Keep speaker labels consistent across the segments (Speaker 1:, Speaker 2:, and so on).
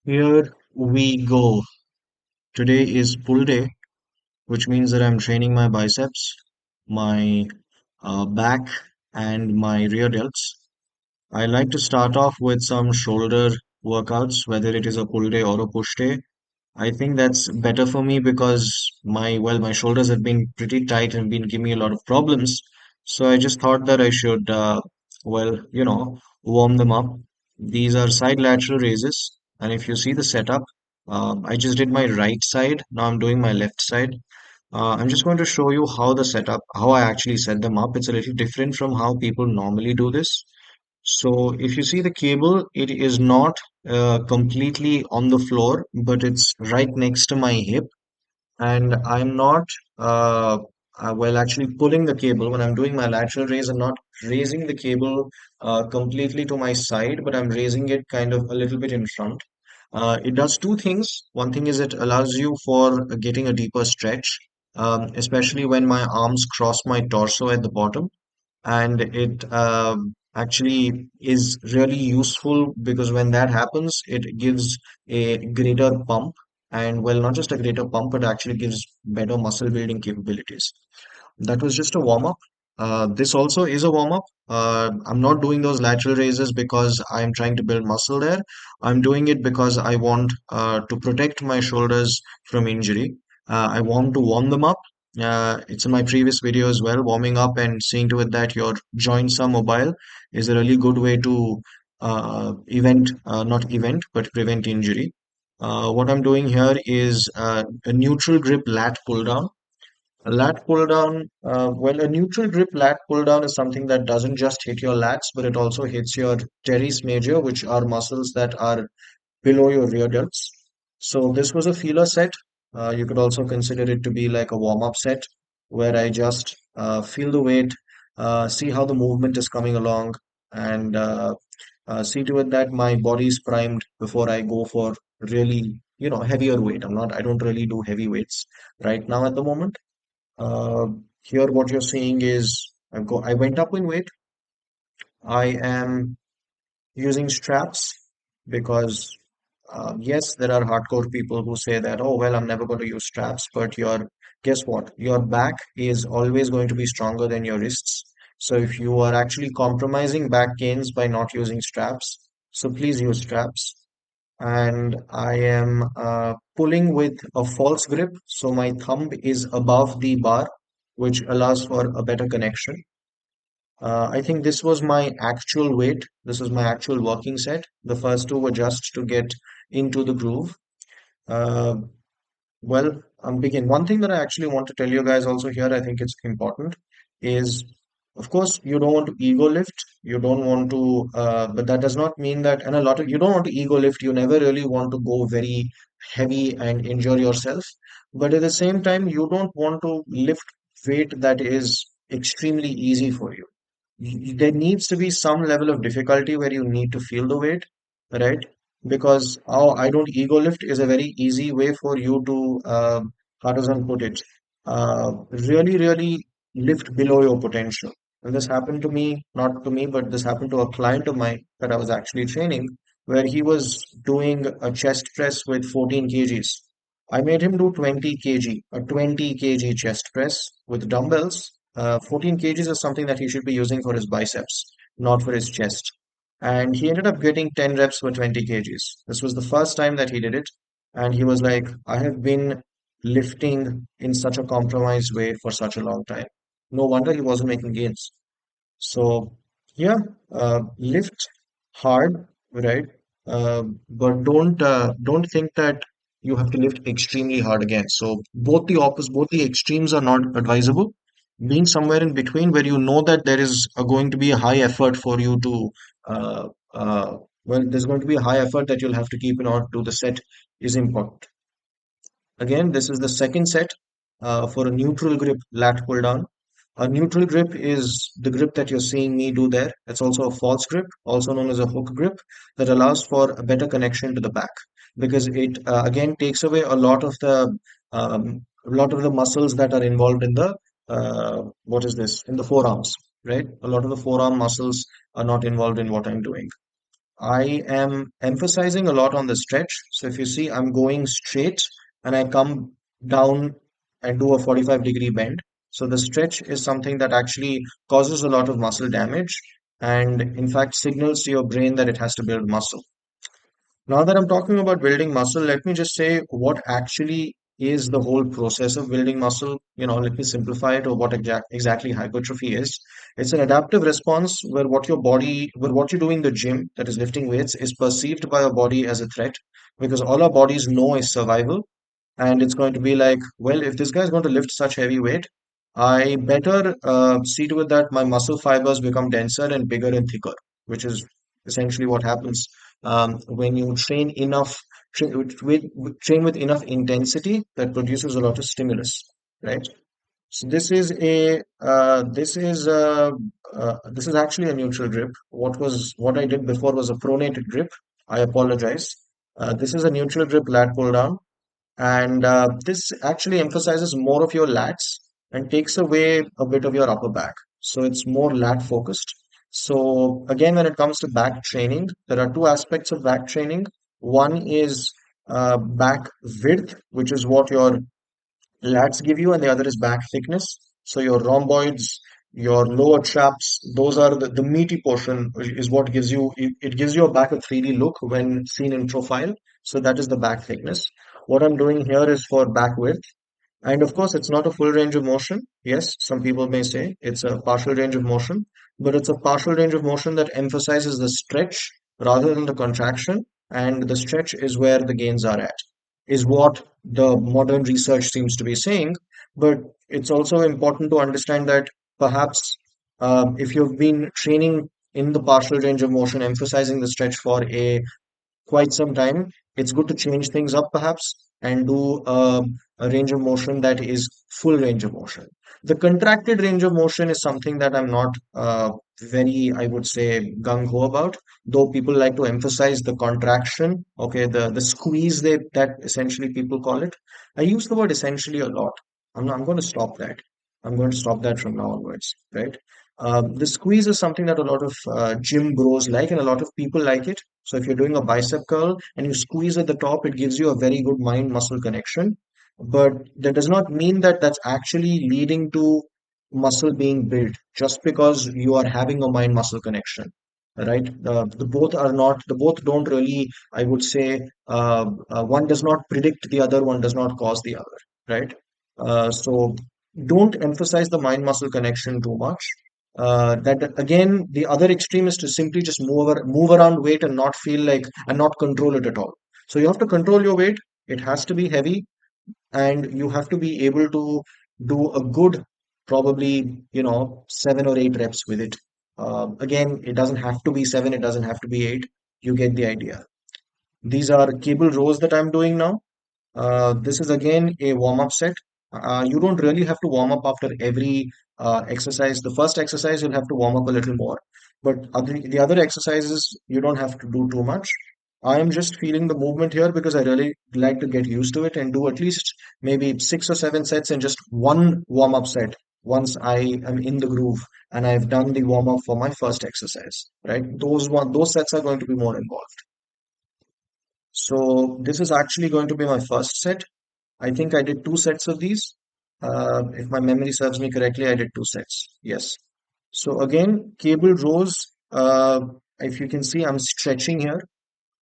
Speaker 1: Here we go. Today is pull day, which means that I'm training my biceps, my back, and my rear delts. I like to start off with some shoulder workouts, whether it is a pull day or a push day. I think that's better for me because my shoulders have been pretty tight and been giving me a lot of problems. So I just thought that I should warm them up. These are side lateral raises, and if you see the setup, I just did my right side. Now I'm doing my left side. I'm just going to show you how I actually set them up. It's a little different from how people normally do this. So if you see the cable, it is not completely on the floor, but it's right next to my hip, and I'm not actually pulling the cable when I'm doing my lateral raise. I'm not raising the cable completely to my side, but I'm raising it kind of a little bit in front. It does two things. One thing is it allows you for getting a deeper stretch, especially when my arms cross my torso at the bottom, and it actually is really useful because when that happens, it gives a greater pump, and well, not just a greater pump, but actually gives better muscle building capabilities. That was just a warm up. This also is a warm up. I'm not doing those lateral raises because I'm trying to build muscle there. I'm doing it because I want to protect my shoulders from injury. I want to warm them up. It's in my previous video as well. Warming up and seeing to it that your joints are mobile is a really good way to not event, but prevent injury. What I'm doing here is a neutral grip lat pull down. A lat pull down, a neutral grip lat pull down is something that doesn't just hit your lats, but it also hits your teres major, which are muscles that are below your rear delts. So this was a feeler set. You could also consider it to be like a warm-up set where I just feel the weight, see how the movement is coming along, and see to it that my body is primed before I go for really, heavier weight. I don't really do heavy weights right now at the moment. uh, Here, what you're seeing is I went up in weight. I am using straps because, yes, there are hardcore people who say that, oh, well, I'm never going to use straps, but guess what? Your back is always going to be stronger than your wrists. So if you are actually compromising back gains by not using straps, so please use straps. And I am pulling with a false grip, so my thumb is above the bar, which allows for a better connection. I think this was my actual weight. This was my actual working set. The first two were just to get into the groove. Uh, I'm begin. One thing that I actually want to tell you guys also here, I think it's important, is of course you don't want to ego lift. You don't want to, but that does not mean that, and a lot of you don't want to ego lift. You never really want to go very heavy and injure yourself. But at the same time, you don't want to lift weight that is extremely easy for you. There needs to be some level of difficulty where you need to feel the weight, right? Because oh, I don't ego lift is a very easy way for you to, how does one put it, really lift below your potential. And this happened to me, not to me, but this happened to a client of mine that I was actually training, where he was doing a chest press with 14 kgs. I made him do 20 kg chest press with dumbbells. 14 kgs is something that he should be using for his biceps, not for his chest. And he ended up getting 10 reps for 20 kgs. This was the first time that he did it. And he was like, I have been lifting in such a compromised way for such a long time. No wonder he wasn't making gains. So, yeah, lift hard, right? But don't think that you have to lift extremely hard again. So both the extremes are not advisable. Being somewhere in between where you know that there is going to be a high effort for you to, uh, there's going to be a high effort that you'll have to keep in order to do the set is important. Again, this is the second set for a neutral grip lat pull down. A neutral grip is the grip that you're seeing me do there. It's also a false grip, also known as a hook grip, that allows for a better connection to the back because it again takes away a lot of the muscles that are involved in the what is this in the forearms, right? A lot of the forearm muscles are not involved in what I'm doing. I am emphasizing a lot on the stretch. So if you see, I'm going straight and I come down and do a 45-degree bend. So the stretch is something that actually causes a lot of muscle damage and in fact signals to your brain that it has to build muscle. Now that I'm talking about building muscle, let me just say what actually is the whole process of building muscle. Let me simplify it or what exactly hypertrophy is. It's an adaptive response where what you do in the gym, that is lifting weights, is perceived by your body as a threat because all our bodies know is survival. And it's going to be like, well, if this guy is going to lift such heavy weight, I better see to it that my muscle fibers become denser and bigger and thicker, which is essentially what happens when you train with enough intensity that produces a lot of stimulus, right? So this is actually a neutral grip. What I did before was a pronated grip. I apologize. This is a neutral grip lat pull down. And this actually emphasizes more of your lats and takes away a bit of your upper back. So it's more lat focused. So again, when it comes to back training, there are two aspects of back training. One is back width, which is what your lats give you, and the other is back thickness. So your rhomboids, your lower traps, those are the meaty portion is what gives you it gives your back a 3D look when seen in profile. So that is the back thickness. What I'm doing here is for back width. And of course, it's not a full range of motion. Yes, some people may say it's a partial range of motion, but it's a partial range of motion that emphasizes the stretch rather than the contraction. And the stretch is where the gains are at, is what the modern research seems to be saying. But it's also important to understand that perhaps if you've been training in the partial range of motion, emphasizing the stretch for a quite some time, it's good to change things up perhaps and do a range of motion that is full range of motion. The contracted range of motion is something that I'm not very, I would say, gung ho about, though people like to emphasize the contraction, okay, the squeeze that essentially people call it. I use the word essentially a lot. I'm going to stop that. I'm going to stop that from now onwards, right? The squeeze is something that a lot of gym bros like, and a lot of people like it. So if you're doing a bicep curl and you squeeze at the top, it gives you a very good mind muscle connection. But that does not mean that that's actually leading to muscle being built just because you are having a mind muscle connection, right? The both don't really, I would say, one does not predict the other, one does not cause the other, right? So don't emphasize the mind muscle connection too much. That again, the other extreme is to simply just move around weight and not feel like and not control it at all. So you have to control your weight. It has to be heavy, and you have to be able to do a good, probably 7 or 8 reps with it. Again, it doesn't have to be seven. It doesn't have to be eight. You get the idea. These are cable rows that I'm doing now. This is again a warm-up set. You don't really have to warm up after every exercise. The first exercise, you'll have to warm up a little more. But the other exercises, you don't have to do too much. I am just feeling the movement here because I really like to get used to it and do at least maybe 6 or 7 sets in just one warm-up set once I am in the groove and I've done the warm-up for my first exercise, right? Those sets are going to be more involved. So this is actually going to be my first set. I think I did 2 sets of these. If my memory serves me correctly, I did 2 sets. Yes. So again, cable rows. If you can see, I'm stretching here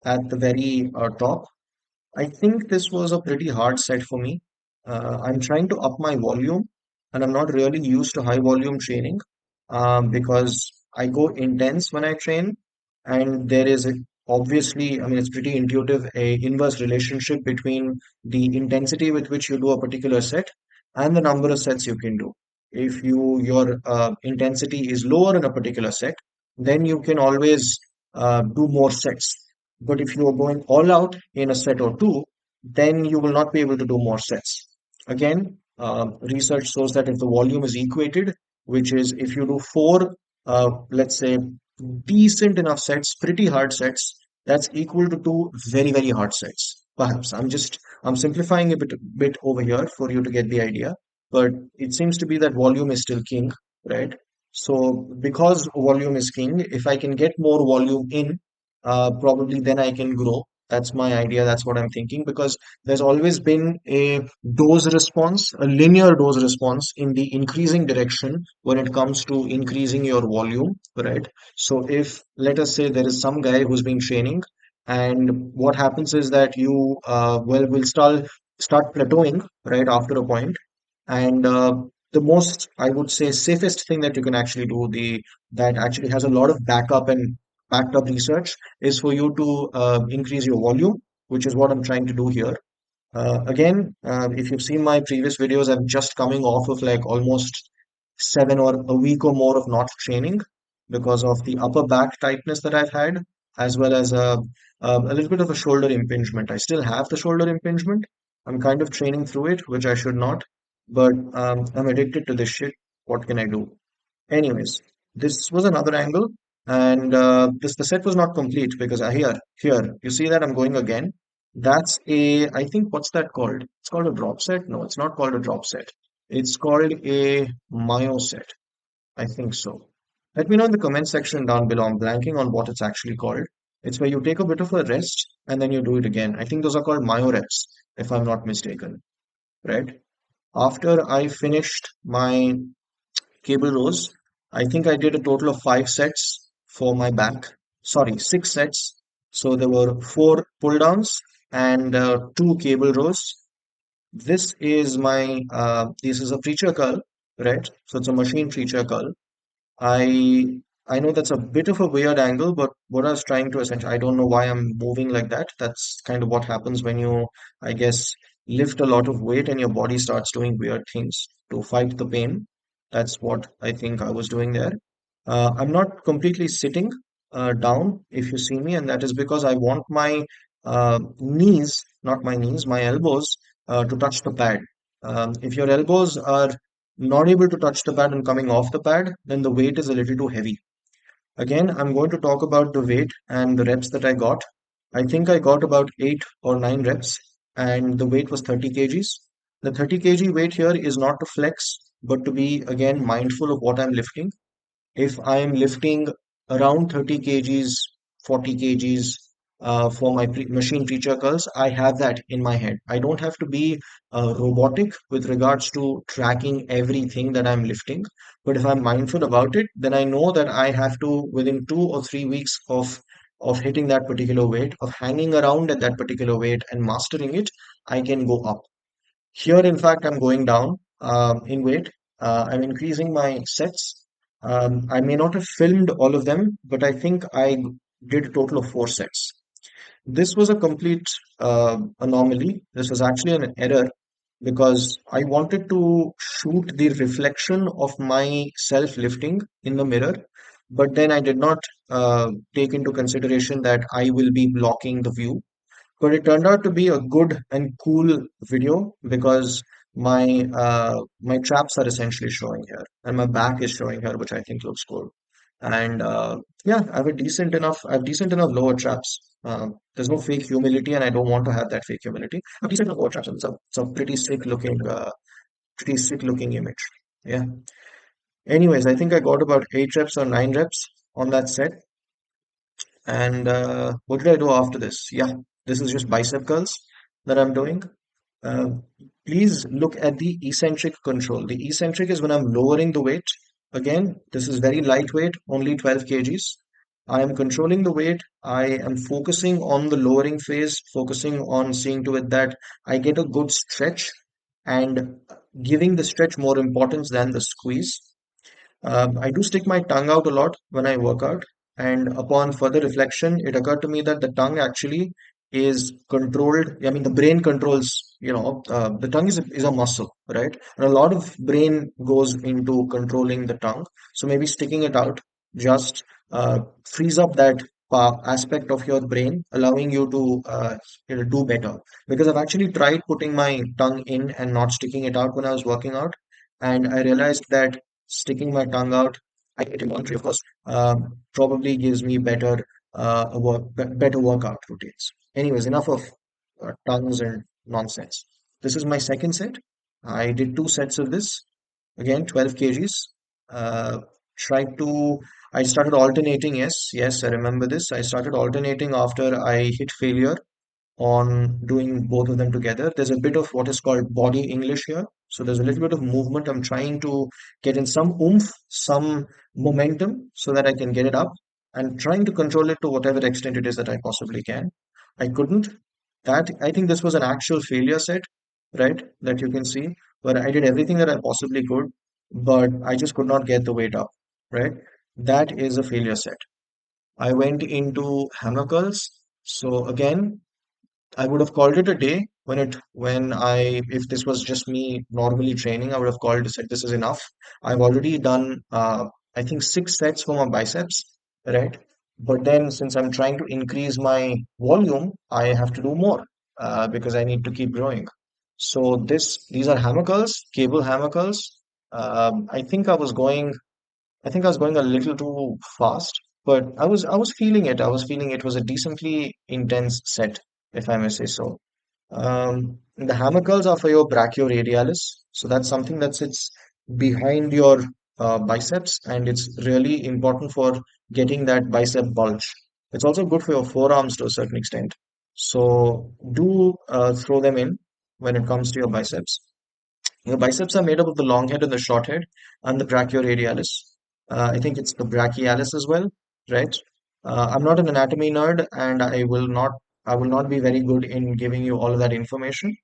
Speaker 1: at the very top. I think this was a pretty hard set for me. I'm trying to up my volume, and I'm not really used to high volume training because I go intense when I train, and there is obviously, I mean, it's pretty intuitive, a inverse relationship between the intensity with which you do a particular set and the number of sets you can do. If your intensity is lower in a particular set, then you can always do more sets. But if you are going all out in a set or two, then you will not be able to do more sets. Again, research shows that if the volume is equated, which is if you do four, let's say, decent enough sets, pretty hard sets, that's equal to two very, very hard sets. Perhaps I'm simplifying a bit over here for you to get the idea, but it seems to be that volume is still king, right? So because volume is king, if I can get more volume in, probably then I can grow. That's my idea. That's what I'm thinking, because there's always been a dose response, a linear dose response in the increasing direction when it comes to increasing your volume, right? So if, let us say, there is some guy who's been training, and what happens is that you, will start plateauing right after a point, and the most, I would say, safest thing that you can actually do, the that actually has a lot of backup and backed up research, is for you to increase your volume, which is what I'm trying to do here. Again, if you've seen my previous videos, I'm just coming off of like almost 7 or a week or more of not training because of the upper back tightness that I've had, as well as a little bit of a shoulder impingement. I still have the shoulder impingement. I'm kind of training through it, which I should not, but I'm addicted to this shit. What can I do? Anyways, this was another angle, and this the set was not complete because here you see that I'm going again. That's a, I think, what's that called? It's called a drop set. No, it's not called a drop set. It's called a myo set. I think so. Let me know in the comment section down below. I'm blanking on what it's actually called. It's where you take a bit of a rest and then you do it again. I think those are called myo reps, if I'm not mistaken. Right? After I finished my cable rows, I think I did a total of 5 sets for my back. Sorry, 6 sets. So there were 4 pull downs and 2 cable rows. This is a preacher curl, right? So it's a machine preacher curl. I I know that's a bit of a weird angle, but what I was trying to essentially, I don't know why I'm moving like that. That's kind of what happens when you, I guess, lift a lot of weight and your body starts doing weird things to fight the pain. That's what I think I was doing there. I'm not completely sitting down if you see me, and that is because I want my knees, not my knees, my elbows to touch the pad. If your elbows are not able to touch the pad and coming off the pad, then the weight is a little too heavy. Again, I'm going to talk about the weight and the reps that I got. I think I got about 8 or 9 reps, and the weight was 30 kgs. The 30 kg weight here is not to flex, but to be again mindful of what I'm lifting. If I'm lifting around 30 kgs, 40 kgs for my machine preacher curls, I have that in my head. I don't have to be robotic with regards to tracking everything that I'm lifting. But if I'm mindful about it, then I know that I have to, within 2 or 3 weeks of hitting that particular weight, of hanging around at that particular weight and mastering it, I can go up. Here, in fact, I'm going down in weight. I'm increasing my sets. I may not have filmed all of them, but I think I did a total of 4 sets. This was a complete anomaly. This was actually an error because I wanted to shoot the reflection of my self lifting in the mirror, but then I did not take into consideration that I will be blocking the view. But it turned out to be a good and cool video because my traps are essentially showing here and my back is showing here, which I think looks cool. And yeah, I have decent enough lower traps. There's no fake humility, and I don't want to have that fake humility. I have decent enough lower traps, and it's a pretty sick looking image. Yeah. Anyways, I think I got about 8 reps or 9 reps on that set. And what did I do after this? Yeah, this is just bicep curls that I'm doing. Uh, Please look at the eccentric control. The eccentric is when I'm lowering the weight. Again, this is very lightweight, only 12 kgs. I am controlling the weight. I am focusing on the lowering phase, focusing on seeing to it that I get a good stretch and giving the stretch more importance than the squeeze. I do stick my tongue out a lot when I work out, and upon further reflection, it occurred to me that the tongue actually is controlled. I mean, the brain controls, the tongue is a muscle, right? And a lot of brain goes into controlling the tongue. So maybe sticking it out just frees up that aspect of your brain, allowing you to do better. Because I've actually tried putting my tongue in and not sticking it out when I was working out, and I realized that sticking my tongue out, I get involuntary, of course, probably gives me better workout routines. Anyways, enough of tongues and nonsense. This is my second set. I did 2 sets of this. Again, 12 kgs. Uh, tried to, I started alternating. Yes, yes, I remember this. I started alternating after I hit failure on doing both of them together. There's a bit of what is called body English here. So there's a little bit of movement. I'm trying to get in some oomph, some momentum so that I can get it up and trying to control it to whatever extent it is that I possibly can. I couldn't. That I think this was an actual failure set, right? That you can see where I did everything that I possibly could, but I just could not get the weight up, right? That is a failure set. I went into hammer curls. So again, I would have called it a day if this was just me normally training, I would have called said this is enough. I've already done I think 6 sets for my biceps, right? But then since I'm trying to increase my volume, I have to do more because I need to keep growing. So these are hammer curls, cable hammer curls. I think I was going a little too fast, but I was feeling it. I was feeling it was a decently intense set, if I may say so. The hammer curls are for your brachioradialis. So that's something that sits behind your biceps, and it's really important for getting that bicep bulge. It's also good for your forearms to a certain extent. So do throw them in when it comes to your biceps. Your biceps are made up of the long head and the short head and the brachioradialis. I think it's the brachialis as well, right? I'm not an anatomy nerd, and I will not be very good in giving you all of that information.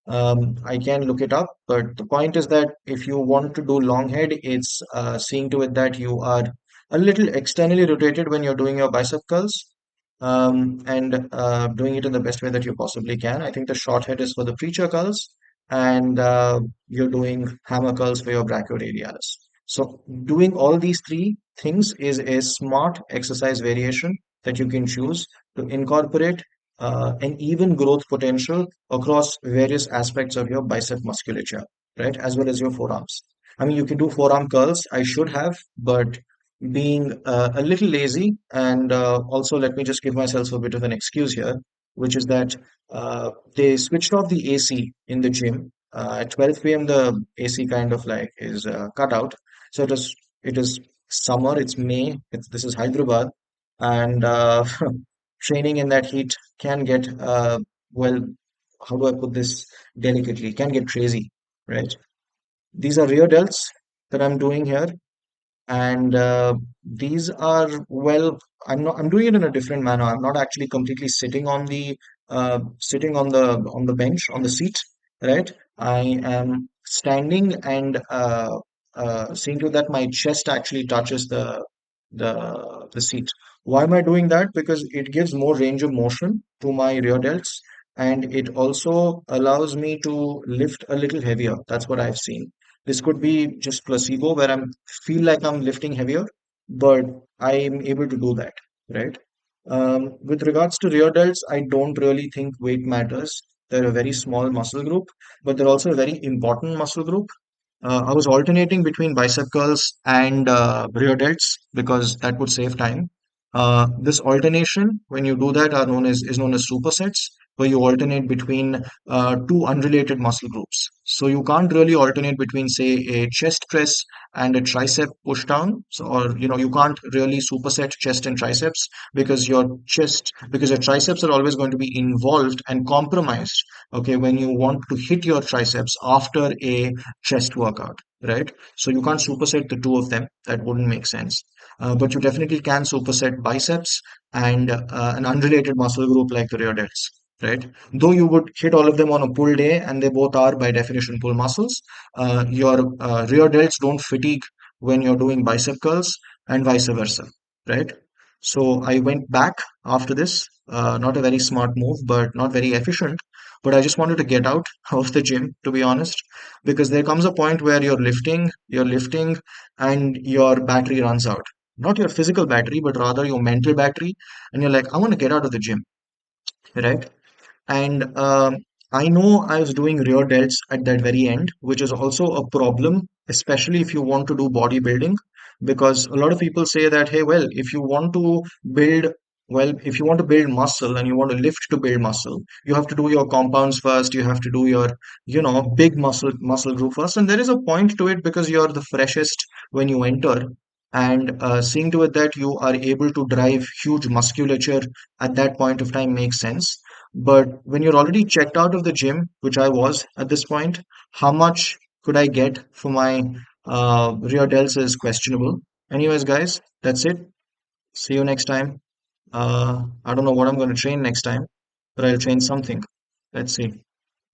Speaker 1: I can look it up, but the point is that if you want to do long head, it's seeing to it that you are a little externally rotated when you're doing your bicep curls, and doing it in the best way that you possibly can. I think the short head is for the preacher curls, and you're doing hammer curls for your brachioradialis. So doing all these three things is a smart exercise variation that you can choose to incorporate an even growth potential across various aspects of your bicep musculature, right? As well as your forearms. I mean, you can do forearm curls. I should have, but being a little lazy, and also let me just give myself a bit of an excuse here, which is that they switched off the AC in the gym. At 12 p.m., the AC kind of like is cut out. So it is summer, it's May, this is Hyderabad, and training in that heat can get, well, how do I put this delicately? Can get crazy, right? These are rear delts that I'm doing here, and these are, well, I'm doing it in a different manner. I'm not actually completely sitting on the bench, on the seat, right? I am standing and seeing to that my chest actually touches the seat. Why am I doing that? Because it gives more range of motion to my rear delts, and it also allows me to lift a little heavier. That's what I've seen. This could be just placebo where I'm feel like I'm lifting heavier, but I'm able to do that, right? With regards to rear delts, I don't really think weight matters. They're a very small muscle group, but they're also a very important muscle group. I was alternating between bicep curls and rear delts because that would save time. This alternation, when you do that, is known as supersets, where you alternate between two unrelated muscle groups. So you can't really alternate between, say, a chest press and a tricep push down. So, or you can't really superset chest and triceps because your triceps are always going to be involved and compromised. Okay, when you want to hit your triceps after a chest workout, right? So you can't superset the two of them. That wouldn't make sense. But you definitely can superset biceps and an unrelated muscle group like the rear delts, right? Though you would hit all of them on a pull day, and they both are by definition pull muscles, your rear delts don't fatigue when you're doing bicep curls and vice versa, right? So I went back after this. Not a very smart move, but not very efficient. But I just wanted to get out of the gym, to be honest, because there comes a point where you're lifting, and your battery runs out. Not your physical battery, but rather your mental battery. And you're like, I want to get out of the gym, right? And I know I was doing rear delts at that very end, which is also a problem, especially if you want to do bodybuilding, because a lot of people say that, hey, well, build, if you want to build muscle and you want to lift to build muscle, you have to do your compounds first. You have to do your, big muscle group first. And there is a point to it because you're the freshest when you enter. and seeing to it that you are able to drive huge musculature at that point of time makes sense. But when you're already checked out of the gym, which I was at this point, how much could I get for my rear delts is questionable. Anyways, guys, that's it. See you next time. I don't know what I'm going to train next time, but I'll train something. Let's see.